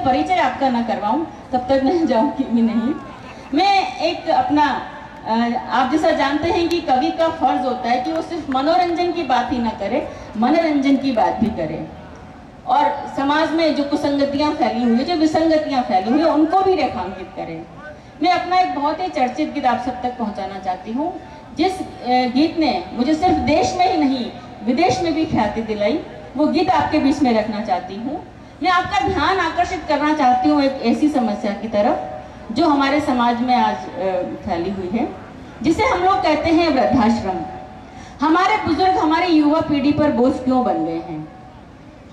परिचय आपका ना करवाऊं तब तक मैं जाऊंगी भी नहीं। मैं एक अपना आप जैसा जानते हैं कि कवि का फर्ज होता है कि वो सिर्फ मनोरंजन की बात ही ना करे, मनोरंजन की बात भी करे और समाज में जो कुसंगतियां फैली हुई है, जो विसंगतियां फैली हुई है, उनको भी रेखांकित करें। मैं अपना एक बहुत ही चर्चित गीत आप सब तक पहुंचाना चाहती हूँ, जिस गीत ने मुझे सिर्फ देश में ही नहीं विदेश में भी ख्याति दिलाई, वो गीत आपके बीच में रखना चाहती हूँ। मैं आपका ध्यान आकर्षित करना चाहती हूँ एक ऐसी समस्या की तरफ जो हमारे समाज में आज फैली हुई है, जिसे हम लोग कहते हैं वृद्धाश्रम। हमारे बुजुर्ग हमारी युवा पीढ़ी पर बोझ क्यों बन गए हैं?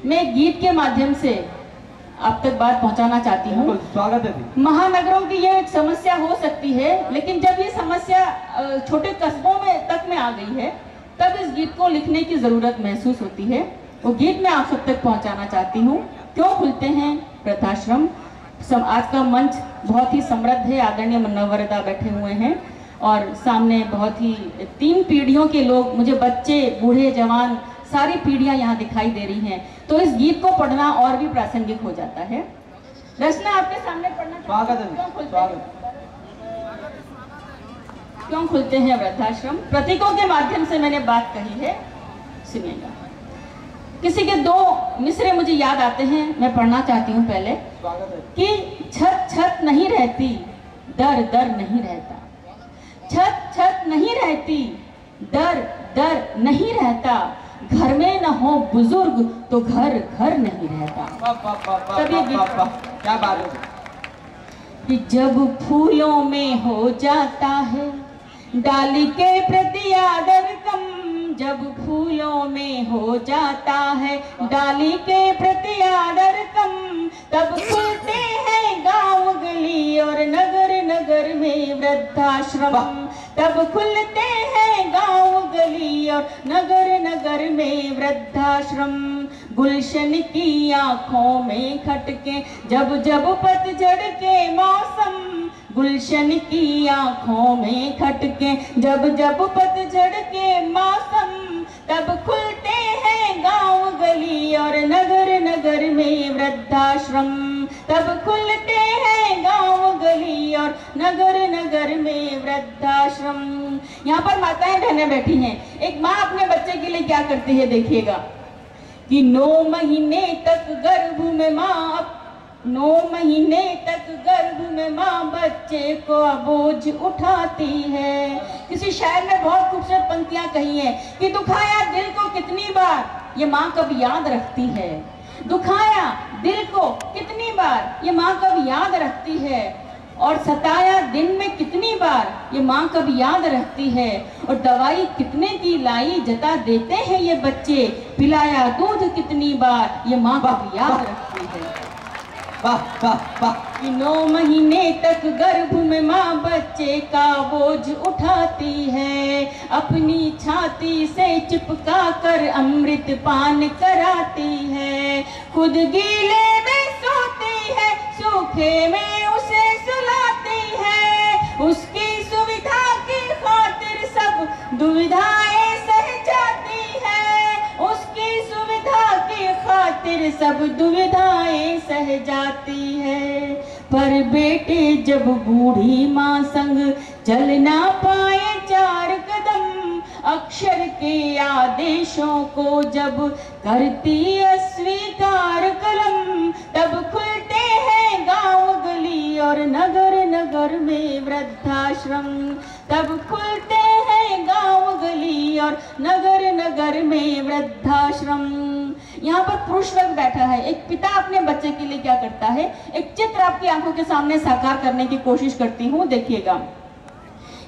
मैं गीत के माध्यम से आप तक बात पहुंचाना चाहती हूँ। स्वागत है। महानगरों की यह एक समस्या हो सकती है, लेकिन जब ये समस्या छोटे कस्बों में तक में आ गई है, तब इस गीत को लिखने की जरूरत महसूस होती है। वो गीत मैं आप सब तक पहुंचाना चाहती हूँ। क्यों खुलते हैं वृद्धाश्रम? आज का मंच बहुत ही समृद्ध है। आदरणीय मुन्नवरदा बैठे हुए हैं और सामने बहुत ही 3 पीढ़ियों के लोग, मुझे बच्चे, बूढ़े, जवान, सारी पीढ़ियां यहाँ दिखाई दे रही हैं। तो इस गीत को पढ़ना और भी प्रासंगिक हो जाता है। रचना आपके सामने पढ़ना क्यों खुलते हैं वृद्धाश्रम? प्रतीकों के माध्यम से मैंने बात कही है, सुनिएगा। किसी के 2 मिसरे मुझे याद आते हैं, मैं पढ़ना चाहती हूँ पहले कि छत छत नहीं रहती, दर दर नहीं रहता। छत छत नहीं रहती, दर दर नहीं रहता। घर में न हो बुजुर्ग तो घर घर नहीं रहता। क्या बात है कि जब फूलों में हो जाता है डाली के प्रति आदर कम, जब फूलों में हो जाता है डाली के प्रति आदर कम, तब खुलते हैं गांव गली और नगर नगर में वृद्धाश्रम। तब खुलते हैं गांव गली और नगर नगर में वृद्धाश्रम। गुलशन की आंखों में खटके जब जब पतझड़ के मौसम, गुलशन की आंखों में खटके जब जब पतझड़ के मौसम, तब खुलते हैं गांव गली और नगर नगर में वृद्धाश्रम। तब खुलते हैं गांव गली और नगर नगर में वृद्धाश्रम। यहाँ पर माताएं बहनें बैठी हैं। एक माँ अपने बच्चे के लिए क्या करती है, देखिएगा कि 9 महीने तक गर्भ में माँ 9 महीने तक गर्भ में माँ बच्चे को बोझ उठाती है। किसी शायर ने बहुत खूबसूरत पंक्तियां कही हैं कि दुखाया दिल को कितनी बार ये माँ कब याद रखती है। दुखाया दिल को कितनी बार ये माँ कब याद रखती है, और सताया दिन में कितनी बार ये माँ कब याद रखती है। और दवाई कितने की लाई जता देते हैं ये बच्चे, पिलाया दूध कितनी बार ये माँ कब याद रखती है। वाह वाह वाह। 9 महीने तक गर्भ में माँ बच्चे का बोझ उठाती है, अपनी छाती से चिपका कर अमृत पान कराती है। खुद गीले में सोती है, सूखे में उसे सुलाती है। उसकी सुविधा की खातिर सब दुविधाएं सह जाती है, उसकी सुविधा की खातिर सब दुविधाएं सह जाती है। पर बेटे जब बूढ़ी माँ संग चल ना पाए 4 कदम, अक्षर के आदेशों को जब करती अस्वीकार कलम, तब खुलते हैं गांव गली और नगर नगर में वृद्धाश्रम। तब खुलते हैं गांव गली और नगर नगर में वृद्धाश्रम। यहाँ पर पुरुष वर्ग बैठा है। एक पिता अपने बच्चे के लिए क्या करता है, एक चित्र आपकी आंखों के सामने साकार करने की कोशिश करती हूँ, देखिएगा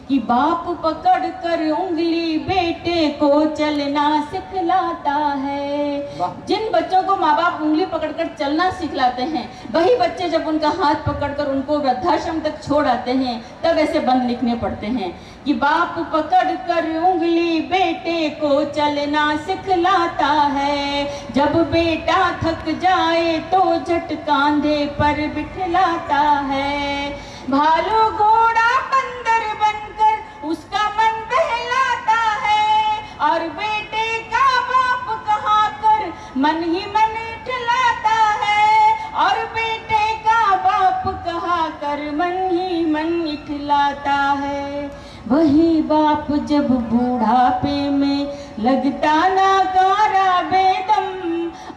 कि बाप पकड़ कर उंगली बेटे को चलना सिखलाता है। जिन बच्चों को माँ बाप उंगली पकड़कर चलना सिखलाते हैं, वही बच्चे जब उनका हाथ पकड़कर उनको वृद्धाश्रम तक छोड़ आते हैं, तब ऐसे बंद लिखने पड़ते हैं कि बाप पकड़ कर उंगली बेटे को चलना सिखलाता है। जब बेटा थक जाए तो झट कांधे पर बिठलाता है। भालू घोड़ा बंदर बनकर उसका मन बहलाता है, और बेटे का बाप कहा कर मन ही मन ठिलाता है। और बेटे दिखलाता है। वही बाप जब बूढ़ापे में लगता नाकारा बेदम,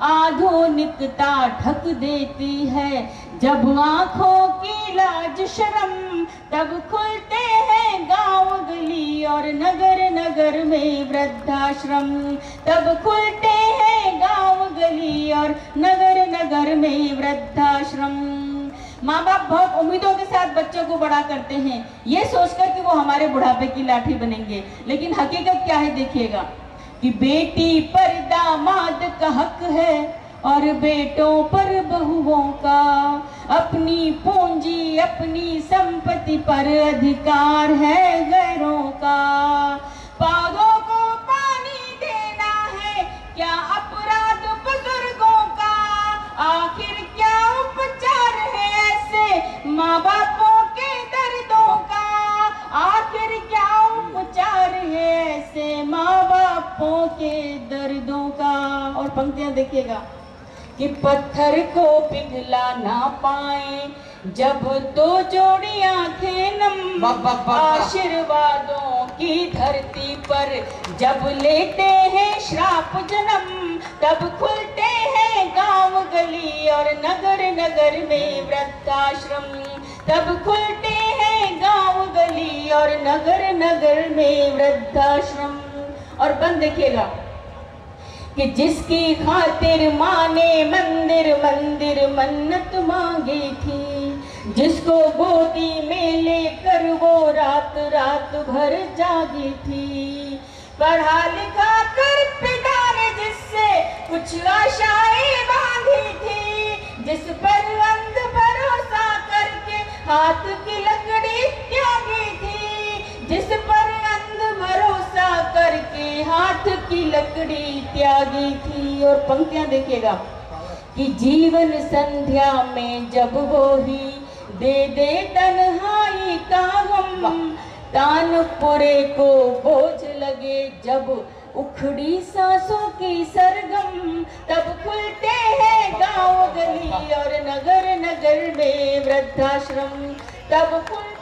आधुनिकता ढक देती है जब आंखों की लाज शर्म, तब खुलते हैं गांव गली और नगर नगर में वृद्धाश्रम, तब खुलते हैं गांव गली और नगर नगर में वृद्धाश्रम। माँ बाप बहुत उम्मीदों के साथ बच्चों को बड़ा करते हैं, ये सोचकर कि वो हमारे बुढ़ापे की लाठी बनेंगे, लेकिन हकीकत क्या है देखिएगा कि बेटी पर दामाद का हक है और बेटों पर बहुओं का, अपनी पूंजी अपनी संपत्ति पर अधिकार है गैरों का। पौधों को पानी देना है क्या अपराध बुजुर्गों का, आखिर क्या उपचार है ऐसे माँ बापों के दर्दों का, आखिर क्या उपचार है ऐसे माँ बापों के दर्दों का। और पंक्तियां देखिएगा कि पत्थर को पिघला ना पाए जब दो जोड़ी आंखें नम, आशीर्वादों की धरती पर जब लेते हैं श्राप जन्म, तब खुलते हैं गांव गली और नगर नगर में वृद्धाश्रम, तब खुलते हैं गांव गली और नगर नगर में वृद्धाश्रम। और बंद देखिएगा कि जिसकी खातिर माँ ने मंदिर मंदिर मन्नत मांगी थी, जिसको गोदी में लेकर वो रात रात भर जागी थी, पढ़ा लिखा कर पिता ने जिससे कुछ आशाएं बांधी थी, जिस पर अंध भरोसा करके हाथ की लकड़ी त्यागी थी, जिस पर अंध भरोसा करके हाथ की लकड़ी त्यागी थी। और पंक्तियां देखिएगा कि जीवन संध्या में जब वो ही दे दे तन्हाई का गम, तानपुरे को बोझ लगे जब उखड़ी सांसों की सरगम, तब खुलते हैं गांव गली और नगर नगर में वृद्धाश्रम, तब खुलते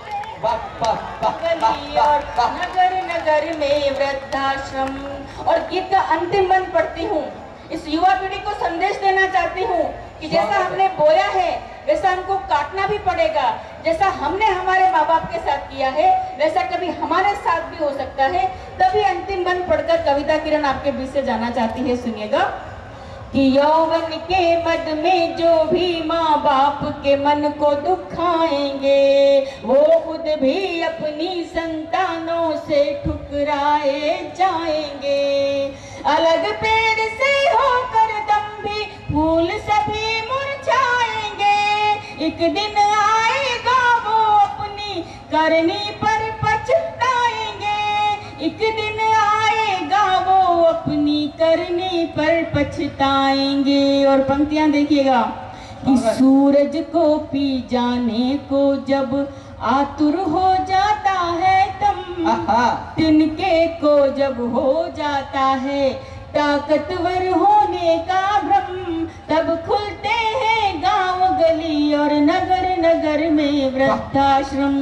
गली और नगर नगर में वृद्धाश्रम। और गीत का अंतिम बंद पढ़ती हूँ, इस युवा पीढ़ी को संदेश देना चाहती हूँ कि जैसा हमने बोया है वैसा हमको काटना भी पड़ेगा, जैसा हमने हमारे माँ बाप के साथ किया है वैसा कभी हमारे साथ भी हो सकता है। तभी अंतिम बंद पढ़कर कविता किरण आपके बीच से जाना चाहती है, सुनिएगा कि यौवन के मद में जो भी माँ बाप के मन को दुखाएंगे, वो खुद भी अपनी संतानों से ठुकराए जाएंगे। अलग पेड़ से होकर दम भी फूल सभी मुरझाएंगे, एक दिन आएगा वो अपनी करनी पर पछताएंगे, एक दिन आएगा वो अपनी करनी पर पछताएंगे। और पंक्तियां देखिएगा कि सूरज को पी जाने को जब आतुर हो जाता है तम, तिनके को जब हो जाता है ताकतवर होने का भ्रम, तब खुलते हैं गांव गली और नगर नगर में वृद्धाश्रम,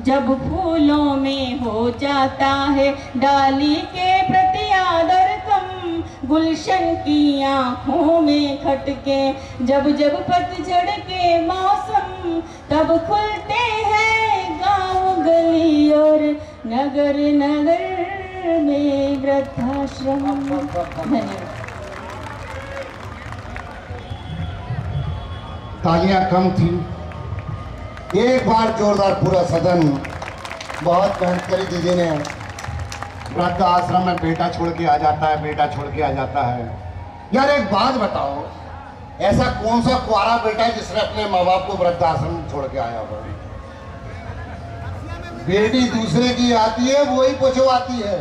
जब फूलों में हो जाता है डाली के प्रति आदर कम, गुलशन की आंखों में खटके जब जब पतझड़ के मौसम, तब खुलते हैं गांव गली और नगर नगर में वृद्धाश्रम। तालियां कम थी, एक बार जोरदार पूरा सदन। बहुत मेहनत करी दीदी ने, वृद्ध आश्रम में बेटा छोड़ के आ जाता है, बेटा छोड़ के आ जाता है। यार एक बात बताओ, ऐसा कौन सा कुआरा बेटा है जिसने अपने माँ बाप को वृद्ध आश्रम छोड़ के आया हो? बेटी दूसरे की आती है वो ही पुछवाती है।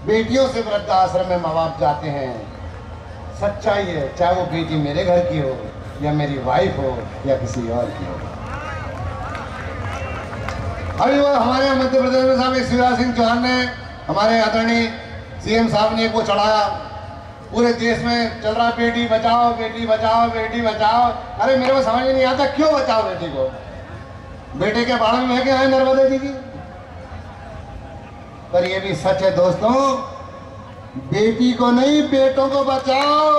बेटियों से वृद्ध आश्रम में माँ बाप जाते हैं, सच्चाई है, चाहे वो बेटी मेरे घर की हो या मेरी वाइफ हो या किसी और की हो। अभी वो हमारे मध्य प्रदेश में साहब शिवराज सिंह चौहान ने, हमारे आदरणीय सीएम साहब ने वो चढ़ाया, पूरे देश में चल रहा बेटी बचाओ बेटी बचाओ बेटी बचाओ। अरे मेरे को समझ में नहीं आता क्यों बचाओ बेटी को? बेटे के बाड़े में लेके आए नर्मदा जी की। पर ये भी सच है दोस्तों, बेटी को नहीं बेटों को बचाओ,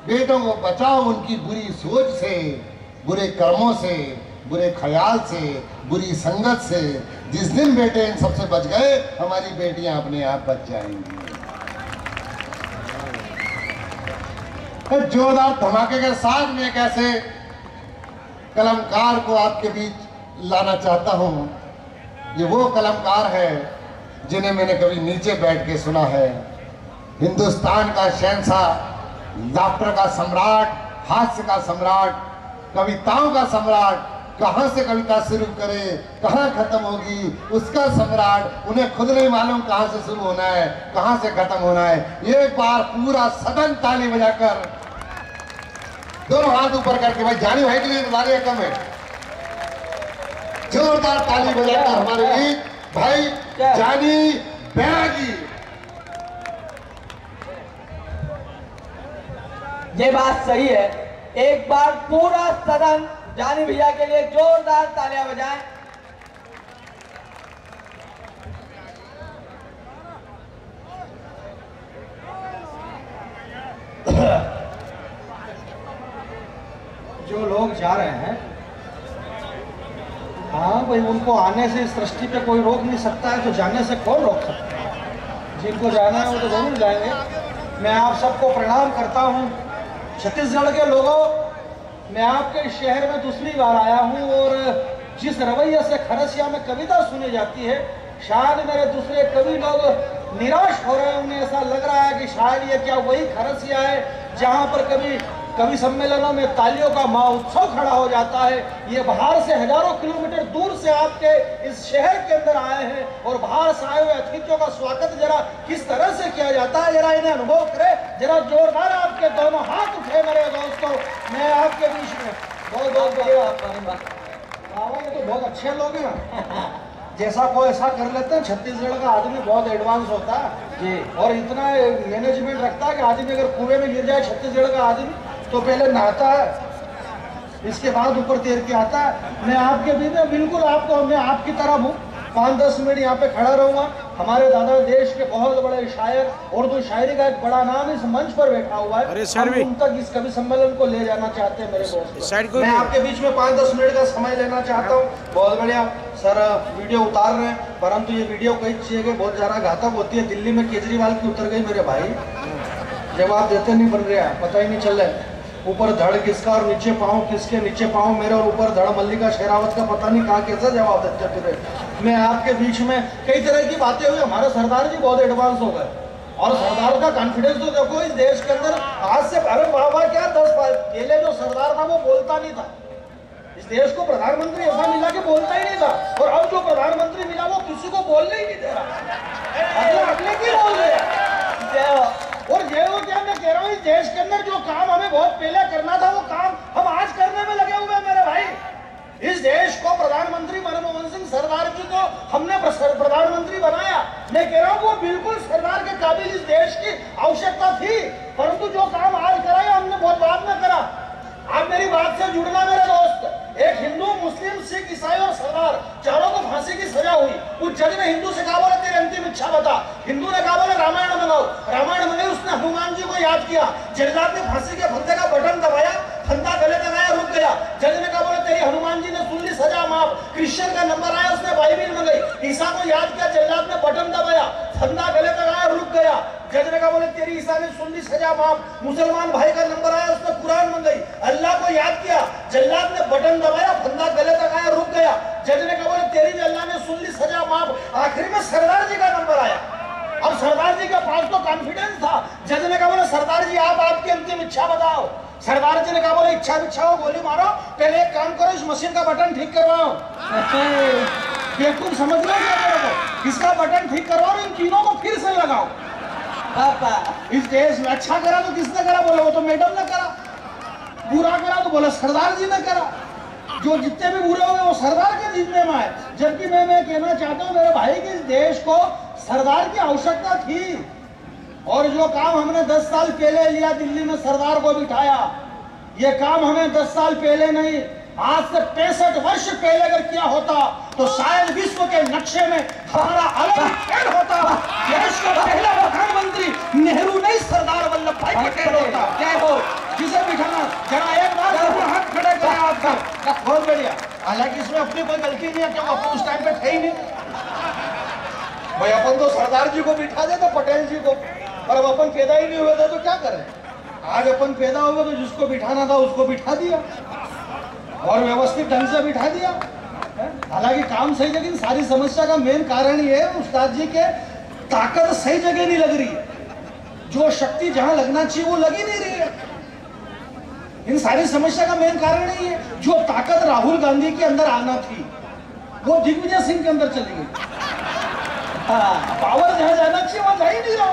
बेटों को बचाओ उनकी बुरी सोच से, बुरे कर्मों से, बुरे ख्याल से, बुरी संगत से। जिस दिन बेटे इन सबसे बच गए, हमारी बेटियां अपने आप बच जाएंगी। जोरदार धमाके के साथ में एक ऐसे कलमकार को आपके बीच लाना चाहता हूं। ये वो कलमकार है जिन्हें मैंने कभी नीचे बैठ के सुना है। हिंदुस्तान का शहंशाह, लाफ्टर का सम्राट, हास्य का सम्राट, कविताओं का सम्राट, कहां से कविता शुरू करे कहां खत्म होगी उसका सम्राट। उन्हें खुद नहीं मालूम कहां से शुरू होना है कहां से खत्म होना है। एक बार पूरा सदन ताली बजाकर, दोनों हाथ ऊपर करके, भाई जानी भाई के लिए तालियां कम है, जोरदार ताली बजाकर हमारे लिए भाई जानी बैरागी। ये बात सही है। एक बार पूरा सदन जानी भैया के लिए जोरदार तालियां बजाएं। जो लोग जा रहे हैं, हाँ भाई, उनको आने से इस सृष्टि पे कोई रोक नहीं सकता है, तो जाने से कौन रोक सकता है। जिनको जाना है वो तो जरूर जाएंगे। मैं आप सबको प्रणाम करता हूँ। छत्तीसगढ़ के लोगों, मैं आपके शहर में दूसरी बार आया हूँ और जिस रवैये से खरसिया में कविता सुनी जाती है, शायद मेरे दूसरे कवि लोग निराश हो रहे हैं। उन्हें ऐसा लग रहा है कि शायद ये क्या वही खरसिया है जहाँ पर कवि सम्मेलनों में तालियों का महोत्सव खड़ा हो जाता है। ये बाहर से हजारों किलोमीटर दूर से आपके इस शहर के अंदर आए हैं और बाहर से आए हुए अतिथियों का स्वागत जरा किस तरह से किया जाता है, जरा इन्हें अनुभव करें। जरा जोरदार आपके दोनों हाथ उठे मेरे दोस्तों। मैं आपके बीच में बहुत तो बहुत अच्छे लोग हैं। जैसा को ऐसा कर लेते हैं। छत्तीसगढ़ का आदमी बहुत एडवांस होता है जी, और इतना मैनेजमेंट रखता है कि आदमी अगर कुएं में गिर जाए छत्तीसगढ़ का आदमी तो पहले नहाता है, इसके बाद ऊपर तैर के आता है। मैं आपके बीच में बिल्कुल आपको, मैं आपकी तरह हूँ। 5-10 मिनट यहाँ पे खड़ा रहूंगा। हमारे दादा देश के बहुत बड़े शायर, उर्दू शायरी का एक बड़ा नाम इस मंच पर बैठा हुआ है। हम उन तक इस कवि सम्मेलन को ले जाना चाहते हैं मेरे दोस्त। मैं आपके बीच में 5-10 मिनट का समय लेना चाहता हूँ। बहुत बढ़िया सर, वीडियो उतार रहे हैं, परंतु ये वीडियो कई चीजें की बहुत ज्यादा घातक होती है। दिल्ली में केजरीवाल की उतर गई मेरे भाई, जवाब देते नहीं बन रहा, पता ही नहीं चल रहा है। ऊपर धड़ किसका और नीचे पाँव किसके, नीचे पाँव मेरे और ऊपर धड़ मल्लिका शेरावत का, पता नहीं कहाँ कैसा जवाब देते फिर। मैं आपके बीच में कई तरह की बातें हुई। हमारे सरदार जी बहुत एडवांस हो गए और सरदार का कॉन्फिडेंस तो देखो इस देश के अंदर आज से, अरे बाबा क्या 10 साल पहले जो सरदार था वो बोलता नहीं था। इस देश को प्रधानमंत्री ऐसा मिला कि बोलता ही नहीं था, और अब जो प्रधानमंत्री मिला वो किसी को बोलने ही नहीं दे रहा। अगले की बोल रहे और ये वो क्या मैं कह रहा हूँ, इस देश के अंदर जो काम हमें बहुत पहले करना था वो काम हम आज करने में लगे हुए हैं मेरे भाई। इस देश को प्रधानमंत्री मनमोहन सिंह सरदार जी को हमने प्रधानमंत्री बनाया। मैं कह रहा हूँ वो बिल्कुल सरदार के काबिल इस देश की आवश्यकता थी, परंतु जो काम आज कराया हमने बहुत बाद में करा। आप मेरी बात से जुड़ना मेरे दोस्त। एक हिंदू, मुस्लिम, सिख, ईसाई और सरदार चारों को फांसी की सजा हुई। उस जज ने हिंदू से कहा बोले तेरी अंतिम इच्छा बता। हिंदू ने कहा बोले रामायण मंगाओ। रामायण मंगाई, उसने हनुमान जी को याद किया। जल्लाद ने फांसी के फंदे का बटन दबाया, फंदा गले तक आया, रुक गया। जज ने कहा बोले तेरी हनुमान जी ने सुन ली सजा माफ। क्रिश्चियन का नंबर आया, उसने बाइबिल मंगाई। ईसा को याद किया, जल्लाद ने बटन दबाया, फंदा गले तक आया, रुक गया। जज ने कहा बोले तेरी ईसा ने सुन ली सजा माफ। मुसलमान भाई का नंबर आया, उसने कुरान मंगाई। अल्लाह को याद किया, जल्लाद ने बटन दबाया, फंदा गले तक आया, रुक गया। जज ने कहा बोले तेरी भी अल्लाह ने सुन ली सजा माफ। आखिर में सरदार जी का नंबर आया। अब सरदार जी के पास तो कॉन्फिडेंस था। जज ने कहा बोले सरदार जी आप आपकी अंतिम इच्छा बताओ। सरदार जी ने कहा बोले इच्छा हो, गोली मारो, पहले एक काम करो इस मशीन का बटन ठीक करवाओ। बेवकूफ समझ रहे हो, इसका बटन ठीक करवाओ, इन तीनों को फिर से लगाओ। इस देश में अच्छा करा तो किसने करा, बोले वो तो मैडम ने करा। बुरा करा तो बोले सरदार जी ने करा। जो जितने भी बुरे हो गए वो सरदार के जिम्मे में आए। जबकि मैं कहना चाहता हूँ मेरे भाई कि इस देश को सरदार की आवश्यकता थी, और जो काम हमने 10 साल पहले लिया, दिल्ली में सरदार को बिठाया, ये काम हमें 10 साल पहले नहीं आज से 65 वर्ष पहले अगर किया होता तो शायद विश्व के नक्शे में हमारा अलग खेल होता। देश का पहला प्रधानमंत्री नेहरू नहीं सरदार वल्लभ भाई पटेल होता। क्या हो जिसे बिठाना, जरा एक बार हाथ खड़े करें आपका। बहुत बढ़िया। हालांकि इसमें अपनी कोई गलती नहीं है, क्योंकि अपन उस टाइम पे थे ही नहीं भाई। अपन तो सरदार जी को बिठा देते, पटेल जी को, और अब अपन पैदा ही नहीं हुए थे तो क्या करें। आज अपन पैदा हुए तो जिसको बिठाना था उसको बिठा दिया और व्यवस्थित ढंग से बिठा दिया। हालांकि काम सही, लेकिन सारी समस्या का मेन कारण ये है उस्ताद जी के ताकत सही जगह नहीं लग रही है। जो शक्ति जहां लगना चाहिए वो लग ही नहीं रही है। इन सारी समस्या का मेन कारण यही है। जो ताकत राहुल गांधी के अंदर आना थी वो दिग्विजय सिंह के अंदर चली गई। पावर जहां जाना चाहिए वहां जा ही नहीं रहा।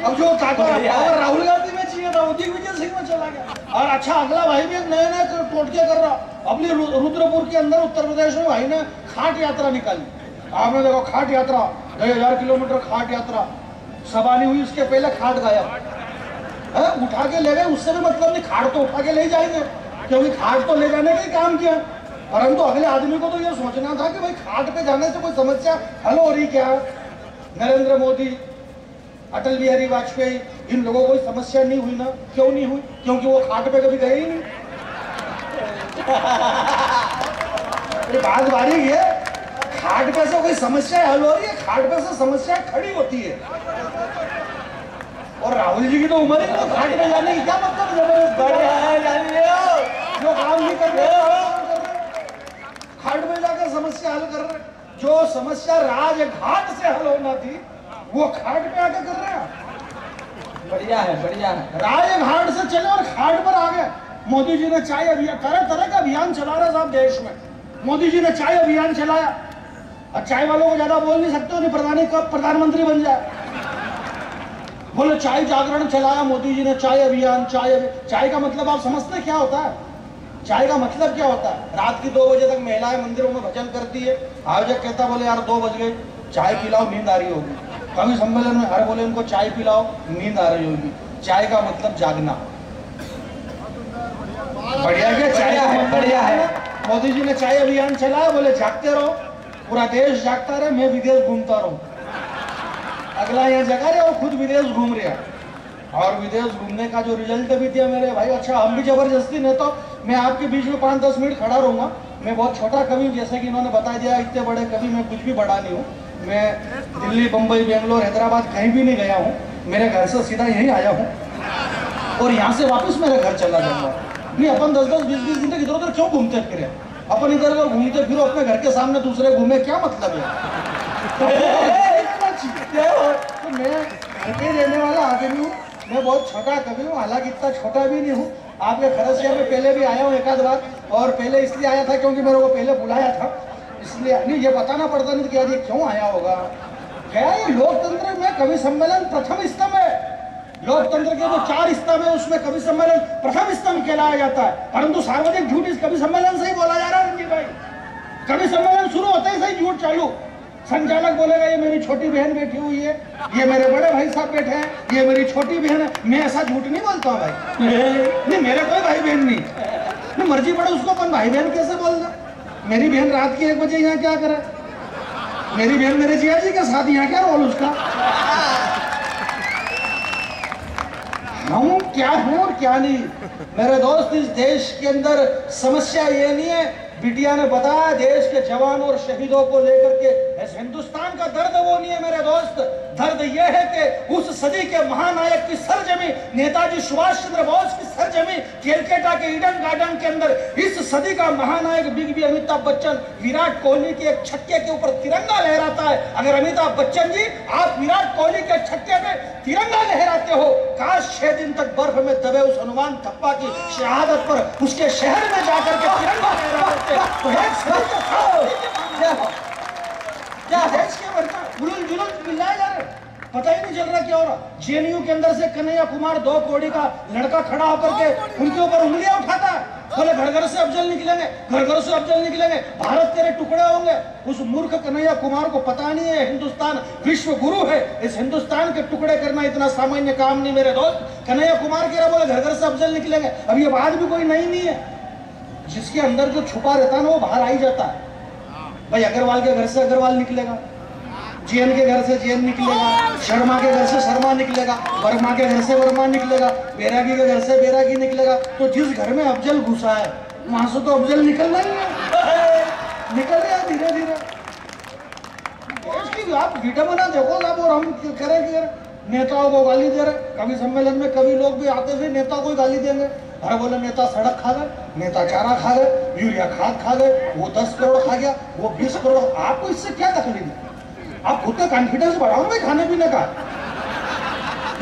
अब जो ताकत पावर राहुल गांधी में चाहिए था वो दिग्विजय सिंह में चला गया। और अच्छा, अगला भाई भी एक नए नए टोटके कर रहा। अपने रुद्रपुर के अंदर उत्तर प्रदेश में भाई ने खाट यात्रा निकाली। आपने देखो खाट यात्रा, 2000 किलोमीटर खाट यात्रा, सभा नहीं हुई उसके पहले खाट गायब है। उठा के ले गए, उससे भी मतलब नहीं। खाट तो उठा के ले जाएंगे क्योंकि खाट तो ले जाने का ही काम किया, परंतु अगले आदमी को तो ये सोचना था कि भाई खाट पे जाने से कोई समस्या हल हो रही क्या। नरेंद्र मोदी, अटल बिहारी वाजपेयी, इन लोगों को कोई समस्या नहीं हुई ना। क्यों नहीं हुई? क्योंकि वो खाट पे कभी गए ही नहीं। बात बारी है, खाट पे से कोई समस्या हल हो रही है, खाट पे से समस्या खड़ी होती है। और राहुल जी की तो उम्र ही तो खाट पे जाने की क्या मतलब। जबरदस्त जो काम नहीं कर रहे खाट में जाकर समस्या हल कर रहे। जो समस्या राजघाट से हल होना थी वो खाट पे आकर कर रहे हैं। बढ़िया है, बढ़िया है। राजघाट से चले और खाट पर आ गए। मोदी जी ने चाय अभियान, तरह तरह का अभियान चला रहा साहब देश में। मोदी जी ने चाय अभियान चलाया। और चाय वालों को ज्यादा बोल नहीं सकते, उन्हें प्रधानी कब प्रधानमंत्री बन जाए। बोले चाय जागरण चलाया मोदी जी ने, चाय अभियान। चाय का मतलब आप समझते क्या होता है? चाय का मतलब क्या होता है? रात की 2 बजे तक महिलाएं मंदिरों में भजन करती है। आयोजक कहता बोले यार 2 बज गए, चाय पिलाओ, नींद आ रही होगी। कभी सम्मेलन में हर बोले इनको चाय पिलाओ, नींद आ रही होगी। चाय का मतलब जागना। बढ़िया है, चाय का मतलब बढ़िया है। मोदी जी ने चाय अभियान चलाया, बोले जागते रहो, पूरा देश जागता रहे, मैं विदेश घूमता रहूं। अगला यहाँ जगा रहे और खुद विदेश घूम रहे हैं। और विदेश घूमने का जो रिजल्ट भी दिया मेरे भाई, अच्छा हम भी जबरदस्ती नहीं तो मैं आपके बीच में 5-10 मिनट खड़ा रहूंगा। मैं बहुत छोटा कवि हूँ, जैसे कि इन्होंने बता दिया, इतने बड़े कवि मैं कुछ भी बड़ा नहीं हूँ। मैं दिल्ली, बम्बई, बेंगलोर, हैदराबाद कहीं भी नहीं गया हूँ। मेरे घर से सीधा यहीं आया हूँ और यहाँ से वापस मेरे घर चला जाऊंगा। नहीं, अपन 10-10, 20-20 दिन तक इधर उधर क्यों घूमते फिरे? अपन इधर उधर घूमते फिरो, अपने घर के सामने दूसरे घूमे, क्या मतलब है? तो मैं घर के रहने वाला आदमी हूँ। मैं बहुत छोटा कवि हूँ, हालांकि इतना छोटा भी नहीं हूँ। आपके खरसिया में पहले भी आया हूँ एक आध बार, और पहले इसलिए आया था क्योंकि मेरे को पहले बुलाया था, इसलिए नहीं ये बताना पड़ता नहीं कि आज ये क्यों आया होगा। क्या ये लोकतंत्र में कवि सम्मेलन प्रथम स्तंभ है। लोकतंत्र के जो 4 स्तंभ है उसमें कवि सम्मेलन प्रथम स्तंभ कहलाया जाता है, परंतु सार्वजनिक झूठ इस कवि सम्मेलन से ही बोला जा रहा है। रंजीत भाई, कवि सम्मेलन शुरू होते ही सही झूठ चालू। संचालक बोलेगा ये मेरी छोटी बहन बैठी हुई है, ये मेरे बड़े भाई साहब बैठे हैं, ये मेरी छोटी बहन है। मैं ऐसा झूठ नहीं बोलता हूँ भाई। नहीं, मेरे कोई भाई बहन नहीं, मर्जी पड़े उसको अपन भाई बहन कैसे बोलना। मेरी बहन रात के 1 बजे यहाँ क्या करे? मेरी बहन मेरे जिया जी के साथ यहाँ क्या रोल उसका? हम क्या हूँ और क्या नहीं। मेरे दोस्त, इस देश के अंदर समस्या ये नहीं है, बिटिया ने बताया, देश के जवान और शहीदों को लेकर के इस हिंदुस्तान का दर्द वो नहीं है मेरे दोस्त। दर्द यह है कि उस सदी के महानायक की सरजमी, नेताजी सुभाष चंद्र बोस की सरजमी, कैलकाटा के ईडन गार्डन के अंदर इस सदी का महानायक बिग बी अमिताभ बच्चन विराट कोहली के एक छक्के के ऊपर तिरंगा लहराता है। अगर अमिताभ बच्चन जी आप विराट कोहली के छक्के में तिरंगा लहराते हो, काश 6 दिन तक बर्फ में दबे उस हनुमान थप्पा की शहादत पर उसके शहर में जाकर के तिरंगा लहराते। तो क्या देश के वर्षा उलझ जुलझ मिलाए जा रहे, पता ही नहीं चल रहा क्या हो रहा। जेएनयू के अंदर से कन्हैया कुमार 2 कौड़ी का लड़का खड़ा होकर के उनके ऊपर उंगलियां उठाता है, बोले घर घर से अफजल निकलेंगे, घर घर से अफजल निकलेंगे, भारत तेरे टुकड़े होंगे। उस मूर्ख कन्हैया कुमार को पता नहीं है हिंदुस्तान विश्व गुरु है। इस हिंदुस्तान के टुकड़े करना इतना सामान्य काम नहीं मेरे दोस्त। कन्हैया कुमार कह रहा बोले घर घर से अफजल निकलेंगे। अब ये बात भी कोई नई नहीं है, जिसके अंदर जो छुपा रहता है ना वो बाहर आ ही जाता है। भाई अग्रवाल के घर से अग्रवाल निकलेगा, जैन के घर से जैन निकलेगा, शर्मा के घर से शर्मा निकलेगा, वर्मा के घर से वर्मा निकलेगा, बैरागी के घर से बैरागी निकलेगा। तो जिस घर में अफजल घुसा है वहां से तो अफजल निकलना ही है, निकल रहा है धीरे धीरे। इसकी आप विडम्बना देखो साहब। और हम करें कि नेताओं को गाली दे रहे, कभी सम्मेलन में कभी लोग भी आते थे नेता को गाली देंगे। अरे बोले नेता सड़क खा गए, नेता चारा खा गए, यूरिया खाद खा गए, वो 10 करोड़ खा गया, वो 20 करोड़। आपको इससे क्या तकलीफ है? आप खुद का कॉन्फिडेंस बढ़ाओ भाई खाने पीने का।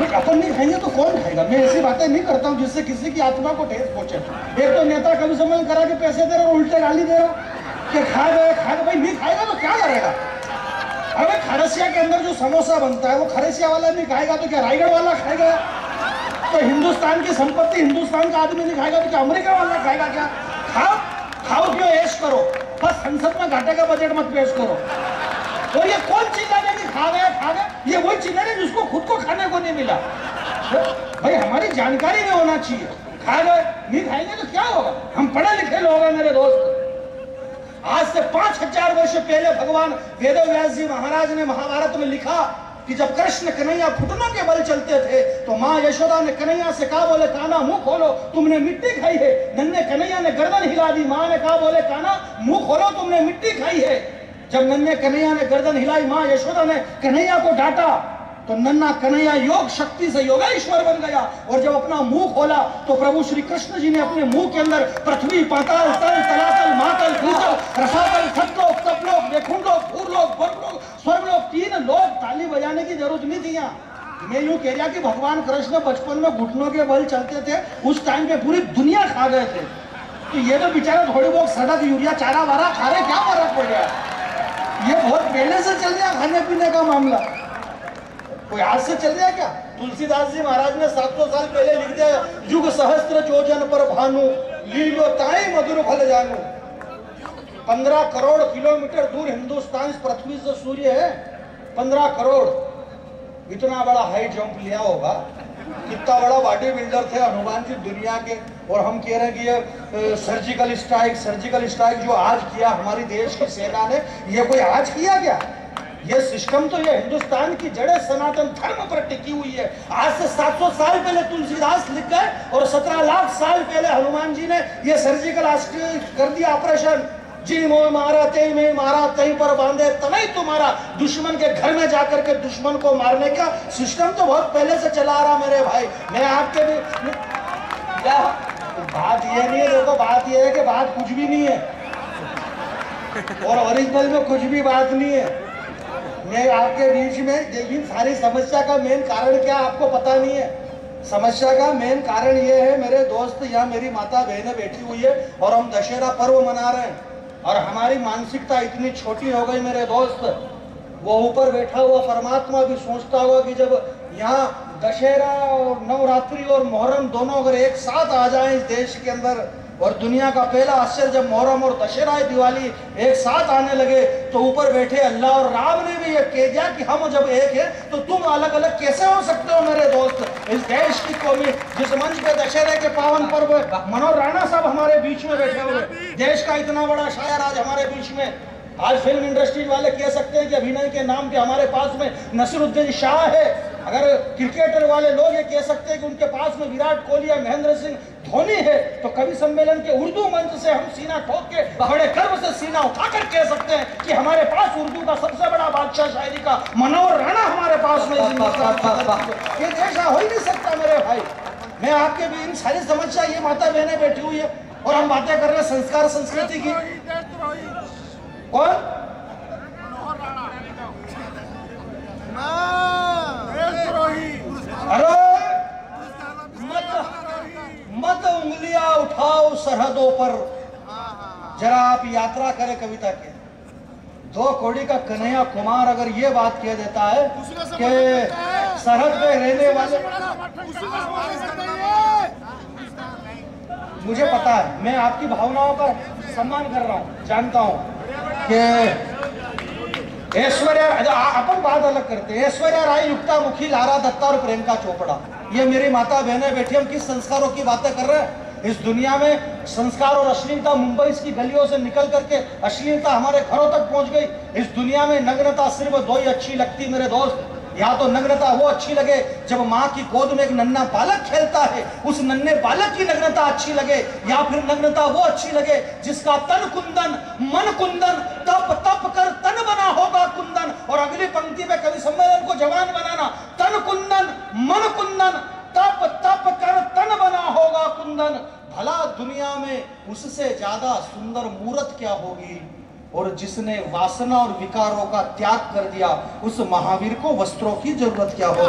बट अपन नहीं खाएंगे तो कौन खाएगा? मैं ऐसी बातें नहीं करता हूँ जिससे किसी की आत्मा को ठेस पहुंचे। एक तो नेता कभी सम्मेलन करा के पैसे दे रहा, उल्टे गाली दे रहा कि खा गए। भाई नहीं खाएगा तो क्या करेगा? अरे खरसिया के अंदर जो समोसा बनता है वो खरसिया वाला नहीं खाएगा तो क्या रायगढ़ वाला खाएगा? तो हिंदुस्तान की संपत्ति हिंदुस्तान का आदमी नहीं खाएगा तो क्या अमेरिका वाला खाएगा? क्या खाओ, खाओ क्यों ऐश करो, बस संसद में घाटे का बजट मत पेश करो। और ये कौन चिल्लाने की खा गए, ये वही चिल्लाने जिसको खुद को खाने को नहीं मिला। भाई हमारी जानकारी में होना चाहिए। खा गए नहीं खाएंगे तो क्या होगा? हम पढ़े लिखे लोग हैं मेरे दोस्त। आज से 5000 वर्ष पहले भगवान वेदव्यास जी महाराज ने महाभारत में लिखा कि जब कृष्ण कन्हैया घुटनों के बल चलते थे तो माँ यशोदा ने कन्हैया से कहा, बोले कान्हा मुंह खोलो, तुमने मिट्टी खाई है। नन्हे कन्हैया ने गर्दन हिला दी, माँ ने कहा, बोले कान्हा मुंह खोलो, तुमने मिट्टी खाई है। जब नन्हे कन्हैया ने गर्दन हिलाई, माँ यशोदा ने कन्हैया को डांटा तो नन्हा कन्हैया योग शक्ति से योगेश्वर बन गया। और जब अपना मुंह खोला तो प्रभु श्री कृष्ण जी ने अपने मुंह के अंदर पृथ्वी, पाताल, तल, तलातल, मातल, भूतल, रसातल, सतलोक, तपलोक, वेकुंठलोक, भूरलोक, वर्गलोक, स्वर्गलोक, 3 लोक ताली बजाने की जरूरत नहीं थी। मैं यूं कह रहा कि भगवान कृष्ण बचपन में घुटनों के बल चलते थे, उस टाइम पे पूरी दुनिया खा गए थे। तो ये तो बेचारे थोड़ी बहुत सड़क यूरिया चारा वारा खा रहे, क्या फर्क पड़ गया? ये बहुत पहले से चल रहा खाने पीने का मामला, कोई आज से चल रहा है क्या? तुलसीदास जी महाराज ने 700 साल पहले लिख दिया, युग सहस्त्र जोजन पर भानु, लीलो ताई मधुर फल जानू। 15 करोड़ किलोमीटर दूर हिंदुस्तान पृथ्वी से सूर्य है, 15 करोड़। इतना बड़ा हाई जंप लिया होगा, कितना बड़ा बॉडी बिल्डर थे हनुमान जी दुनिया के। और हम कह रहे हैं कि ये सर्जिकल स्ट्राइक जो आज किया हमारी देश की सेना ने, ये कोई आज किया क्या? ये सिस्टम तो ये हिंदुस्तान की जड़ें सनातन धर्म पर टिकी हुई है। आज से 700 साल पहले तुलसीदास लिख गए और 17 लाख साल पहले हनुमान जी ने ये सर्जिकल कर दिया ऑपरेशन। जी मोह मारा ते में मारा, तहीं पर बांधे तनई तुम्हारा। दुश्मन के घर में जाकर के दुश्मन को मारने का सिस्टम तो बहुत पहले से चला आ रहा मेरे भाई। मैं आपके भी क्या बात ये नहीं है, देखो बात ये है कि बात कुछ भी नहीं है और ओरिजिनल में कुछ भी बात नहीं है। मैं आपके बीच में देखिए, सारी समस्या का मेन कारण क्या आपको पता नहीं है। समस्या का मेन कारण ये है मेरे दोस्त, यहाँ मेरी माता बहनें बैठी हुई है और हम दशहरा पर्व मना रहे हैं और हमारी मानसिकता इतनी छोटी हो गई मेरे दोस्त। वो ऊपर बैठा हुआ परमात्मा भी सोचता होगा कि जब यहाँ दशहरा और नवरात्रि और मुहर्रम दोनों अगर एक साथ आ जाएं इस देश के अंदर, और दुनिया का पहला आश्चर्य जब मुहर्रम और दशहरा दिवाली एक साथ आने लगे, तो ऊपर बैठे अल्लाह और राम ने भी ये कह दिया कि हम जब एक है तो तुम अलग अलग कैसे हो सकते हो मेरे दोस्त। इस देश की कौमी जिस मंच पे दशहरे के पावन पर्व, मनोहर राणा साहब हमारे बीच में बैठे हुए, देश का इतना बड़ा शायर आज हमारे बीच में। आज फिल्म इंडस्ट्री वाले कह सकते हैं कि अभिनय के नाम पे हमारे पास में नसीरुद्दीन शाह है। अगर क्रिकेटर वाले लोग ये कह सकते हैं कि उनके पास में विराट कोहली या महेंद्र सिंह धोनी है, तो कवि सम्मेलन के उर्दू मंच से हम सीना ठोक के बड़े गर्व से सीना उठाकर कह सकते हैं कि हमारे पास उर्दू का सबसे बड़ा बादशाह शायरी का मनोहर राणा हमारे पास में। ये देश हो ही नहीं सकता मेरे भाई। मैं आपके भी इन सारी समस्या, ये माता बहनें बैठी हुई है और हम बातें कर रहे हैं संस्कार संस्कृति की। कौन? अरे मत उंगलियां उठाओ सरहदों पर, जरा आप यात्रा करें कविता के। 2 कौड़ी का कन्हैया कुमार अगर ये बात कह देता है कि सरहद पे रहने वाले, मुझे पता है, मैं आपकी भावनाओं का सम्मान कर रहा हूं, जानता हूं कि ऐश्वर्या, अपन बात अलग करते हैं, ऐश्वर्या राय, युक्ता मुखी, लारा दत्ता और प्रियंका चोपड़ा, ये मेरी माता बहनें बैठी, हम किस संस्कारों की बातें कर रहे हैं? इस दुनिया में संस्कार और अश्लीलता मुंबई की गलियों से निकल करके अश्लीलता हमारे घरों तक पहुंच गई। इस दुनिया में नग्नता सिर्फ दो ही अच्छी लगती मेरे दोस्त, या तो नग्नता वो अच्छी लगे जब माँ की गोद में एक नन्हा बालक खेलता है, उस नन्हे बालक की नग्नता अच्छी लगे, या फिर नग्नता वो अच्छी लगे जिसका तन कुंदन मन कुंदन, तप तप कर तन बना होगा कुंदन। और अगली पंक्ति में कवि सम्मेलन को जवान बनाना, तन कुंदन मन कुंदन, तप तप कर तन बना होगा कुंदन। भला दुनिया में उससे ज्यादा सुंदर मूर्त क्या होगी। और जिसने वासना और विकारों का त्याग कर दिया, उस महावीर को वस्त्रों की जरूरत क्या होगी।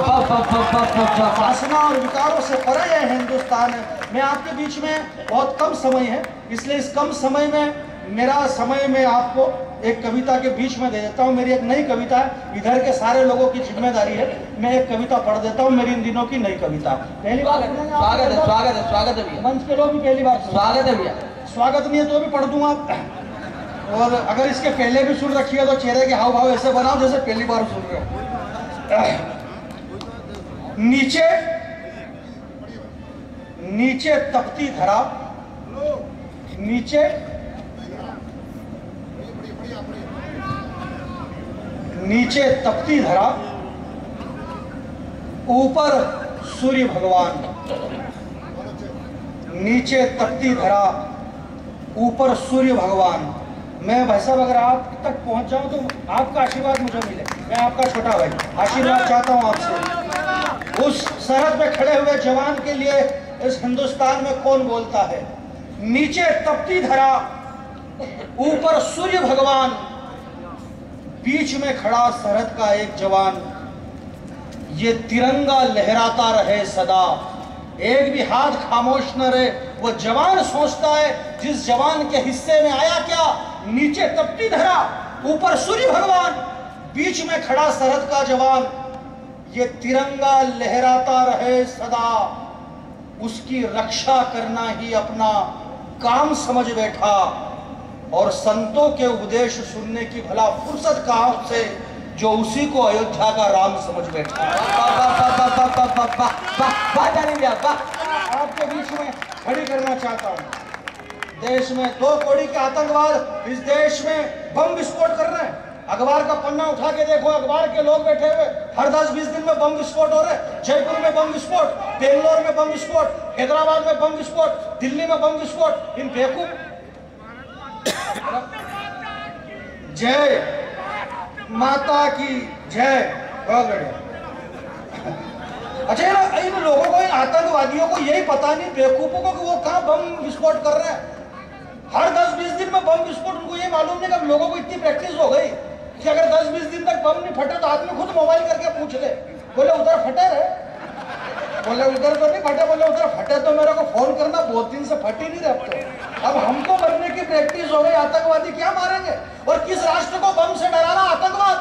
वासना और विकारों से परे है हिंदुस्तान। मैं आपके बीच में बहुत कम समय है, इसलिए इस कम समय में मेरा समय में आपको एक कविता के बीच में दे देता हूँ। मेरी एक नई कविता है, इधर के सारे लोगों की जिम्मेदारी है, मैं एक कविता पढ़ देता हूँ, मेरी इन दिनों की नई कविता। पहली बार स्वागत है, स्वागत है, स्वागत है भैया। मंच के लोग भी पहली बार स्वागत है भैया। स्वागत नहीं है तो भी पढ़ दूंगा, और अगर इसके पहले भी सुन रखी है तो चेहरे के हाव भाव ऐसे बनाओ जैसे पहली बार सुन रहे हो। नीचे नीचे तपती धरा, नीचे नीचे तपती धरा, ऊपर सूर्य भगवान। नीचे तपती धरा, ऊपर सूर्य भगवान। मैं भाई साहब अगर आप तक पहुंच जाऊं तो आपका आशीर्वाद मुझे मिले। मैं आपका छोटा भाई आशीर्वाद चाहता हूं आपसे। उस सरहद पे खड़े हुए जवान के लिए इस हिंदुस्तान में कौन बोलता है। नीचे तपती धरा, ऊपर सूर्य भगवान, बीच में खड़ा सरहद का एक जवान। ये तिरंगा लहराता रहे सदा, एक भी हाथ खामोश न रहे। वो जवान सोचता है जिस जवान के हिस्से में आया क्या। नीचे तपती धरा, ऊपर सूर्य भगवान, बीच में खड़ा सरहद का जवान। ये तिरंगा लहराता रहे सदा, उसकी रक्षा करना ही अपना काम समझ बैठा। और संतों के उपदेश सुनने की भला फुर्सत कहां से, जो उसी को अयोध्या का राम समझ बैठा। आपके बीच में खड़ी करना चाहता हूं। देश में 2 कौड़ी के आतंकवाद इस देश में बम विस्फोट कर रहे हैं। अखबार का पन्ना उठा के देखो, अखबार के लोग बैठे हुए हर 10-20 दिन में बम विस्फोट हो रहे। जयपुर में बम विस्फोट, बेंगलोर में बम विस्फोट, हैदराबाद में बम विस्फोट, दिल्ली में बम विस्फोट। इन बेवकूफ जय माता की जय। बहुत बढ़िया। अच्छा इन लोगों को, इन आतंकवादियों को यही पता नहीं, बेवकूफों को, कि वो कहां बम विस्फोट कर रहे हैं। हर 10-20 दिन में बम विस्फोट। उनको ये मालूम नहीं कि लोगों को इतनी प्रैक्टिस हो गई कि अगर 10-20 दिन तक बम नहीं फटे तो आदमी खुद मोबाइल करके पूछ ले, बोले उधर फटे रहे, बोले उधर तो नहीं फटे, बोले उधर फटे तो मेरे को फोन करना, बहुत दिन से फटी नहीं रखते। अब हमको मरने की प्रैक्टिस हो गई, आतंकवादी क्या मारेंगे। और किस राष्ट्र को बम से डराना, आतंकवाद।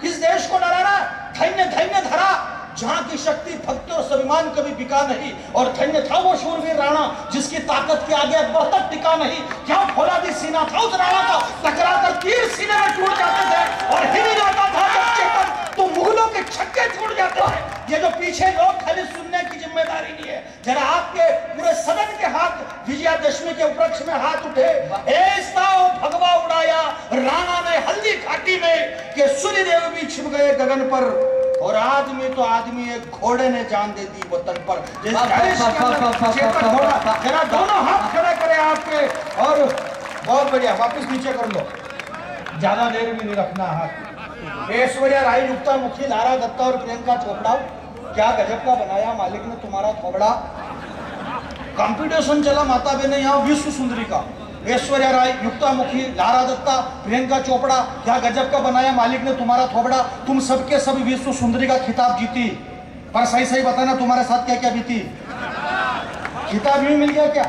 किस देश को डराना। धन्य धन्य धरा, जहां की शक्ति भक्ति और स्वाभिमान कभी बिका नहीं। और धन्य था वो शूरवीर राणा, जिसकी ताकत के आगे अकबर तक टिका नहीं। क्या फौलादी सीना था उस राणा का, टकराकर तीर सीने में टूट जाते थे और हिल जाता था जब चेतन, तो मुगलों के छक्के छूट जाते थे। ये जो पीछे लोग खाली सुनने की जिम्मेदारी नहीं है, जरा आपके पूरे सदन के हाथ विजयादशमी के उपलक्ष्य में हाथ उठे। ऐसा भगवा उड़ाया राणा ने हल्दी घाटी में कि सूर्यदेव भी छिप गए गगन पर, और आदमी तो आदमी, एक घोड़े ने जान दे दी वतन पर। जरा दोनों हाथ खड़े करें आपके, और बहुत बढ़िया, वापस नीचे कर लो, ज्यादा देर भी नहीं रखना हाथ। ऐश्वर्या राय, युक्ता मुखी, लारा दत्ता और प्रियंका चोपड़ा, क्या गजब का बनाया मालिक ने तुम्हारा थोबड़ा। कंपटीशन चला माता बहने यहाँ विश्व सुंदरी का। ऐश्वर्या राय, युक्ता मुखी, लारा दत्ता, प्रियंका चोपड़ा, क्या गजब का बनाया मालिक ने तुम्हारा थोबड़ा। तुम सबके सब विश्व सुंदरी का खिताब जीती, पर सही सही बताना तुम्हारे साथ क्या क्या बीती। खिताब भी मिल गया क्या।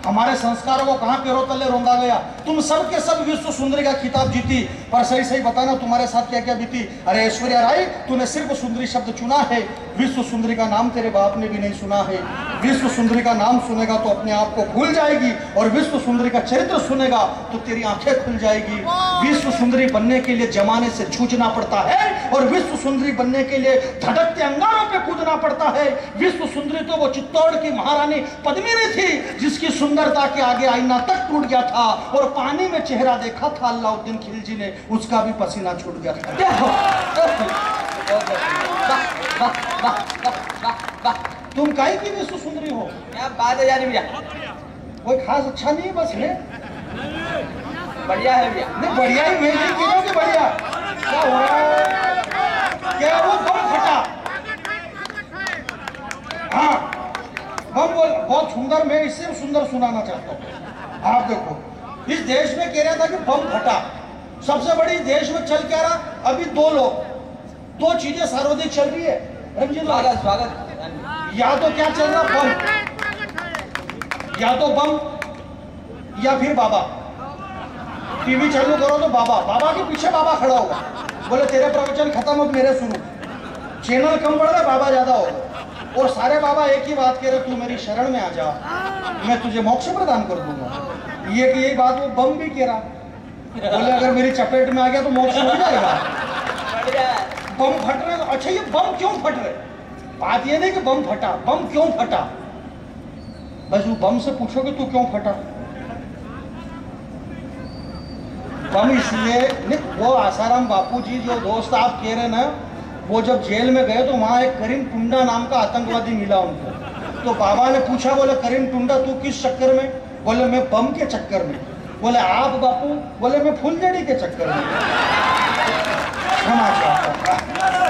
हमारे संस्कारों को कहां पैरों तले रौंदा गया। तुम सब के सब विश्व सुंदरी का खिताब जीती, पर सही सही बताना तुम्हारे साथ क्या क्या बीती। अरे ऐश्वर्या राय, तूने सिर्फ सुंदरी शब्द चुना है, विश्व सुंदरी का नाम तेरे बाप ने भी नहीं सुना है। विश्व सुंदरी का नाम सुनेगा तो अपने आप को भूल जाएगी, और विश्व सुंदरी का चरित्र सुनेगा तो तेरी आंखें खुल जाएगी। विश्व सुंदरी बनने के लिए जमाने से जूझना पड़ता है, और विश्व सुंदरी बनने के लिए धड़कते अंगारों पे कूदना पड़ता है। विश्व सुंदरी तो वो चित्तौड़ की महारानी पद्मिनी थी, जिसकी सुंदरता के आगे आईना तक टूट गया था और पानी में चेहरा देखा था अलाउद्दीन खिलजी ने, उसका भी पसीना छूट गया था। तुम काहे की विश्व सुंदरी हो? क्या बात है यानी भैया, कोई खास अच्छा नहीं है, बस है बढ़िया है भैया। नहीं बढ़िया ही, मैं नहीं कह रहा हूं कि बढ़िया। क्या हो रहा है? क्या वो बम फटा? हाँ बम बहुत सुंदर, मैं इससे सुंदर सुनाना चाहता हूँ। आप देखो, इस देश में कह रहा था कि बम फटा, सबसे बड़ी देश में चल क्या रहा? अभी दो चीजें सर्वाधिक चल रही है रंजीत। स्वागत। या तो क्या चल रहा, बम, या तो बम या फिर बाबा। टीवी चालू करो तो बाबा के पीछे बाबा खड़ा होगा, बोले तेरे प्रवचन खत्म, अब मेरे सुनो। चैनल कम बढ़ रहा, बाबा ज्यादा होगा, और सारे बाबा एक ही बात कह रहे, तू मेरी शरण में आ जा, मैं तुझे मोक्ष प्रदान कर दूंगा। ये कि यही बात वो बम भी कह रहा, बोले अगर मेरी चपेट में आ गया तो मोक्ष हो जाएगा। बम फट रहे, अच्छा ये बम क्यों फट रहे? बात ये नहीं कि बम फटा, बम क्यों फटा, बस वो बम से पूछोगे तू क्यों फटा। बम इसलिए नहीं, वो आसाराम बापू जी जो दोस्त आप कह रहे ना, वो जब जेल में गए तो वहां एक करीम टुंडा नाम का आतंकवादी मिला उनको। तो बाबा ने पूछा, बोले करीम टुंडा तू किस चक्कर में? बोले मैं बम के चक्कर में। बोले आप बापू? बोले मैं फुलझड़ी के चक्कर में।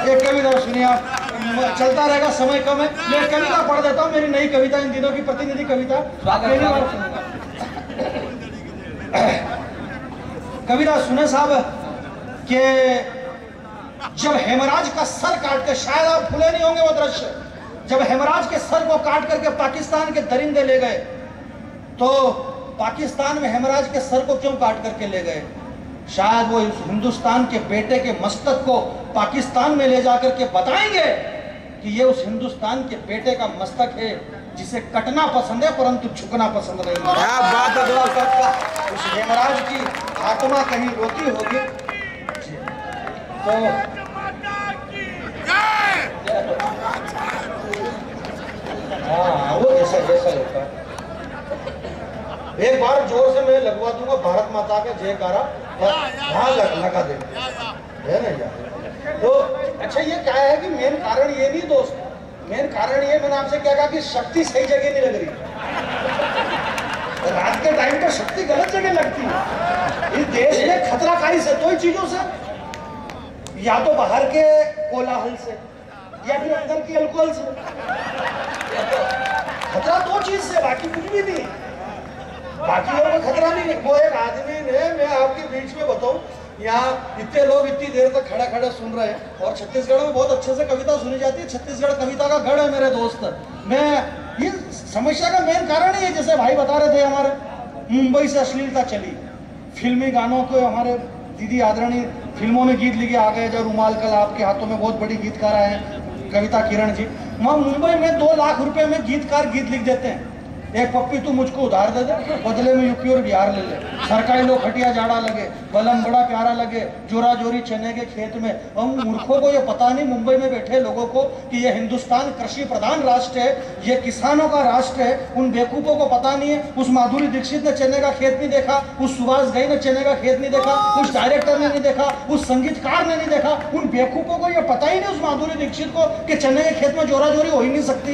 एक कविता सुनिए आप, चलता रहेगा, समय कम है, मैं कविता पढ़ देता हूँ, मेरी नई कविता, इन दिनों की प्रतिनिधि कविता। कविता सुने साहब कि जब हेमराज का सर काट के, शायद आप भूले नहीं होंगे वो दृश्य, जब हेमराज के सर को काट करके पाकिस्तान के दरिंदे ले गए, तो पाकिस्तान में हेमराज के सर को क्यों काट करके ले गए? शायद वो हिंदुस्तान के बेटे के मस्तक को पाकिस्तान में ले जाकर के बताएंगे कि ये उस हिंदुस्तान के बेटे का मस्तक है जिसे कटना पसंद है परंतु झुकना पसंद नहीं। क्या बात है दोस्त, उस हेमराज की आत्मा कहीं रोती होगी। तो हाँ वो जैसा होता है। एक बार जोर से मैं लगवा दूंगा भारत माता के जयकारा, हाँ लगा दे है ना यार। तो अच्छा ये क्या है कि मेन कारण ये नहीं दोस्त, मेन कारण ये, मैंने आपसे क्या कहा कि शक्ति सही जगह नहीं लग रही। रात के टाइम पर शक्ति गलत जगह लगती है। इस देश में खतराकारी से, दो ही चीजों से, या तो बाहर के कोलाहल से या फिर अंदर की अल्कोहल से। खतरा दो चीज से, बाकी कुछ भी नहीं, बाकी लोगों को खतरा नहीं। वो एक आदमी ने, मैं आपके बीच में बताऊं, यहाँ इतने लोग इतनी देर तक खड़ा खड़ा सुन रहे हैं, और छत्तीसगढ़ में बहुत अच्छे से कविता सुनी जाती है। छत्तीसगढ़ कविता का गढ़ है मेरे दोस्त। मैं ये समस्या का मेन कारण ही है, जैसे भाई बता रहे थे, हमारे मुंबई से अश्लीलता चली, फिल्मी गानों को हमारे दीदी आदरणीय फिल्मों में गीत लिखे आ गए, जो रुमाल कल आपके हाथों में, बहुत बड़ी गीतकार आए हैं कविता किरण जी। वहाँ मुंबई में 2 लाख रुपए में गीतकार गीत लिख देते हैं, एक पप्पी तू मुझको उधार दे दे, बदले में यूपी और बिहार ले ले, सरकारी लोग खटिया जाड़ा लगे, बलम बड़ा प्यारा लगे, जोरा जोरी चने के खेत में। हम मूर्खों को ये पता नहीं, मुंबई में बैठे लोगों को, कि ये हिंदुस्तान कृषि प्रधान राष्ट्र है, ये किसानों का राष्ट्र है। उन बेवकूफों को पता नहीं है, उस माधुरी दीक्षित ने चने का खेत नहीं देखा, उस सुभाष घई ने चने का खेत नहीं देखा, उस डायरेक्टर ने नहीं देखा, उस संगीतकार ने नहीं देखा। उन बेवकूफों को ये पता ही नहीं, उस माधुरी दीक्षित को, कि चने के खेत में जोरा जोरी हो ही नहीं सकती।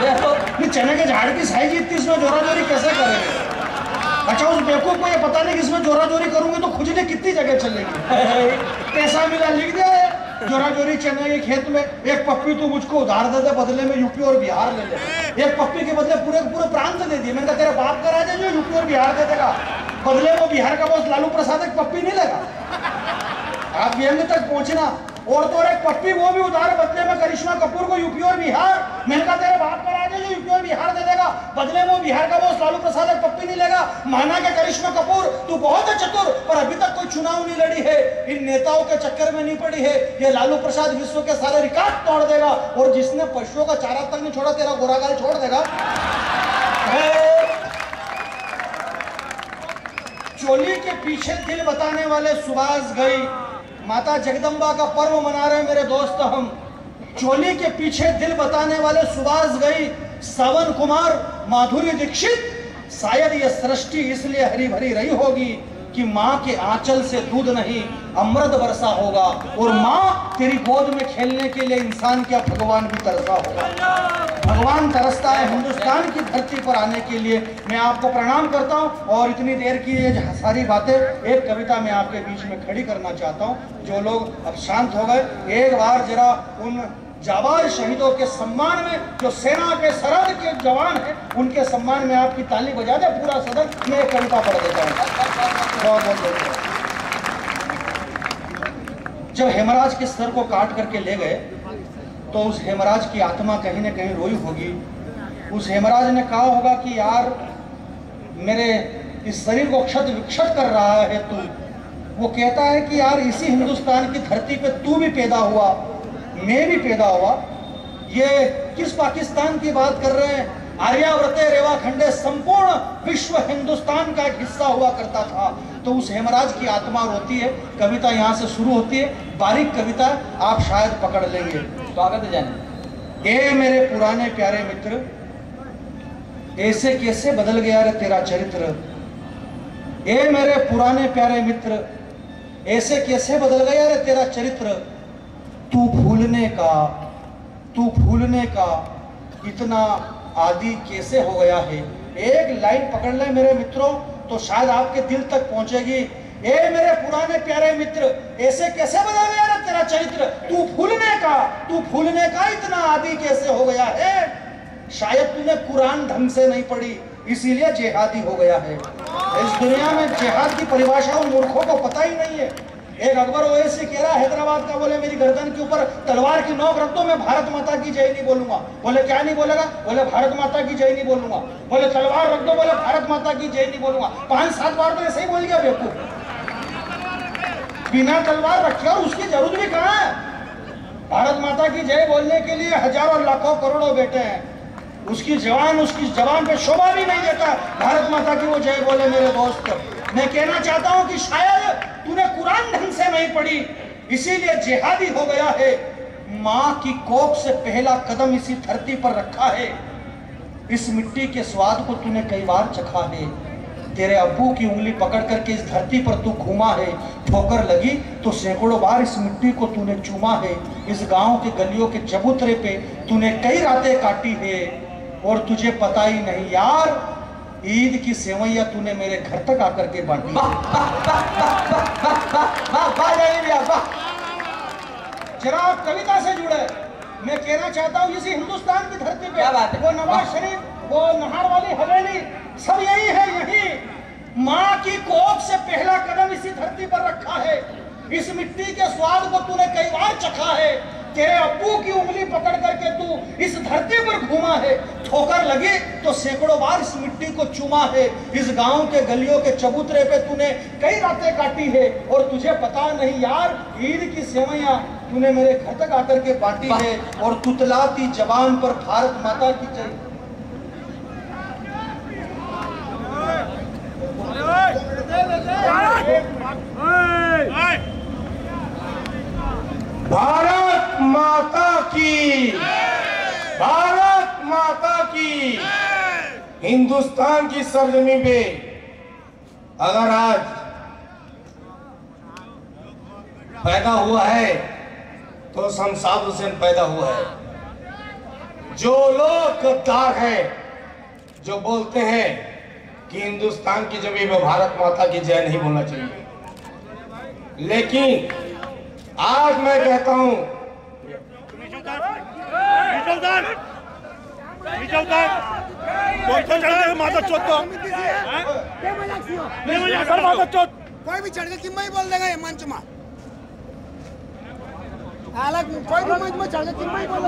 चने के झाड़ की साइज इतनी, इसमें जोरा जोरी कैसे करेंगे? अच्छा उस बेवकूफ को ये पता नहीं कि इसमें जोरा जोरी करूंगी तो खुजली कितनी जगह चलेगी। पैसा मिला, लिख दिया है जोरा जोरी चने के खेत में, एक पप्पी तू मुझको उधार दे दे, बदले में यूपी और बिहार ले ले। एक पप्पी के बदले पूरे प्रांत दे दिए। मैंने कहा तेरे बाप का राज है जो यूपी और बिहार दे देगा, बदले में बिहार का बॉस लालू प्रसाद एक पप्पी नहीं लेगा। आप यहीं तक पहुंचना, और तो एक पप्पी वो भी उधार, बदले में करिश्मा कपूर को यूपी और बिहार। मैंने कहा तेरे बाप का राज है जो यूपी और बिहार दे देगा, बदले में बिहार का बॉस लालू प्रसाद एक पप्पी नहीं लेगा। माना के करिश्मा कपूर तू बहुत है चतुर, पर अभी तक कोई चुनाव नहीं लड़ी है, इन नेताओं के चक्कर में नहीं पड़ी है। ये लालू प्रसाद विश्व के सारे रिकॉर्ड तोड़ देगा, और जिसने पशुओं का चारा तक नहीं छोड़ा, तेरा गोरागाल छोड़ देगा। चोली के पीछे दिल बताने वाले सुभाष घई, माता जगदम्बा का पर्व मना रहे हैं मेरे दोस्त हम। चोली के पीछे दिल बताने वाले सुभाष गई, सावन कुमार, माधुरी दीक्षित, शायद ये सृष्टि इसलिए हरी भरी रही होगी कि माँ के आंचल से दूध नहीं अमृत बरसा होगा, और माँ तेरी गोद में खेलने के लिए इंसान क्या भगवान भी तरसा होगा। भगवान तरसता है हिंदुस्तान की धरती पर आने के लिए। मैं आपको प्रणाम करता हूँ और इतनी देर की ये सारी बातें एक कविता में आपके बीच में खड़ी करना चाहता हूँ। जो लोग अब शांत हो गए, एक बार जरा उन जाबाज शहीदों के सम्मान में, जो सेना के सरहद के जवान हैं, उनके सम्मान में आपकी ताली बजा दे पूरा सदन। मैं एक कविता पढ़ देता हूँ। बहुत बहुत धन्यवाद। जब हेमराज के सर को काट करके ले गए तो उस हेमराज की आत्मा कहीं ना कहीं रोई होगी। उस हेमराज ने कहा होगा कि यार मेरे इस शरीर को क्षत विक्षत कर रहा है तू। वो कहता है कि यार इसी हिंदुस्तान की धरती पे तू भी पैदा हुआ, मैं भी पैदा हुआ। ये किस पाकिस्तान की बात कर रहे हैं? आर्यावर्ते रेवा खंडे संपूर्ण विश्व हिंदुस्तान का एक हिस्सा हुआ करता था। तो उस हेमराज की आत्मा रोती है। कविता यहाँ से शुरू होती है, बारीक कविता, आप शायद पकड़ लेंगे। स्वागत है जाने। ए मेरे पुराने प्यारे मित्र, ऐसे कैसे बदल गया रे तेरा चरित्र। ए मेरे पुराने प्यारे मित्र, ऐसे कैसे बदल गया रे तेरा चरित्र। तू भूलने का इतना आदि कैसे हो गया है। एक लाइन पकड़ ले मेरे मित्रों तो शायद आपके दिल तक पहुंचेगी। ए मेरे पुराने प्यारे मित्र, ऐसे कैसे बदल गया रे तेरा चरित्र। तू भूलने का इतना आदि कैसे हो गया है। शायद तूने कुरान ढंग से नहीं पढ़ी, इसीलिए जिहादी हो गया है। इस दुनिया में जिहाद की परिभाषा उन मूर्खों को पता ही नहीं है। एक अकबर ओवैसी कह रहा हैदराबाद का, बोले मेरी गर्दन के ऊपर तलवार की नोक रख दो, मैं भारत माता की जय नहीं बोलूंगा। बोले क्या नहीं बोलेगा? बोले भारत माता की जय नहीं बोलूंगा। बोले तलवार रख दो, बोले भारत माता की जय नहीं बोलूंगा। 5-7 बार तो ऐसे ही बोल गया बेवकूफ। बिना तलवार रखे और उसकी जरूरत भी कहाँ है। भारत माता की जय बोलने के लिए हजारों लाखों करोड़ों बेटे हैं। उसकी जवान पे शोभा भी नहीं देता भारत माता की वो जय बोले। मेरे दोस्त, मैं कहना चाहता हूं कि शायद तूने कुरान ढंग से नहीं पढ़ी, इसीलिए जिहादी हो गया है। मां की कोख से पहला कदम इसी धरती पर रखा है। इस मिट्टी के स्वाद को तूने कई बार चखा है। तेरे अब्बू की उंगली पकड़ करके इस धरती पर तू घूमा है। ठोकर लगी तो सैकड़ों बार इस मिट्टी को तूने चूमा है। इस गांव के गलियों के चबूतरे पे तूने कई रातें काटी है और तुझे पता ही नहीं यार, ईद की सेवैया तूने मेरे घर तक आकर के बांटी। जरा आप कविता से जुड़े। मैं कहना चाहता हूँ इसी हिंदुस्तान की धरती पे क्या बात है? वो नवाज शरीफ, वो नहार वाली हवेली, सब यही है। यही माँ की कोख से पहला कदम इसी धरती पर रखा है। इस मिट्टी के स्वाद को तूने कई बार चखा है। तेरे अब्बू की उंगली पकड़ करके तू इस धरती पर घूमा है। ठोकर लगी तो सैकड़ों बार इस मिट्टी को चूमा है। इस गांव के गलियों के चबूतरे पे तूने कई रातें काटी है और तुझे पता नहीं यार, ईद की सेवैयां तूने मेरे घर तक आकर के बांटी है। और तुतलाती जबान पर भारत माता की जय। भारत माता की, भारत माता की। हिंदुस्तान की सरजमी पे अगर आज पैदा हुआ है तो शमशाद हुसैन पैदा हुआ है। जो लोग गद्दार हैं, जो बोलते हैं कि हिंदुस्तान की जमीन में भारत माता की जय नहीं बोलना चाहिए, लेकिन आज मैं कहता हूं कोई भी चढ़ के किम्मा ही बोल देगा ये मंच में। अलग कोई भी मंच में चढ़ के किम्मा ही बोल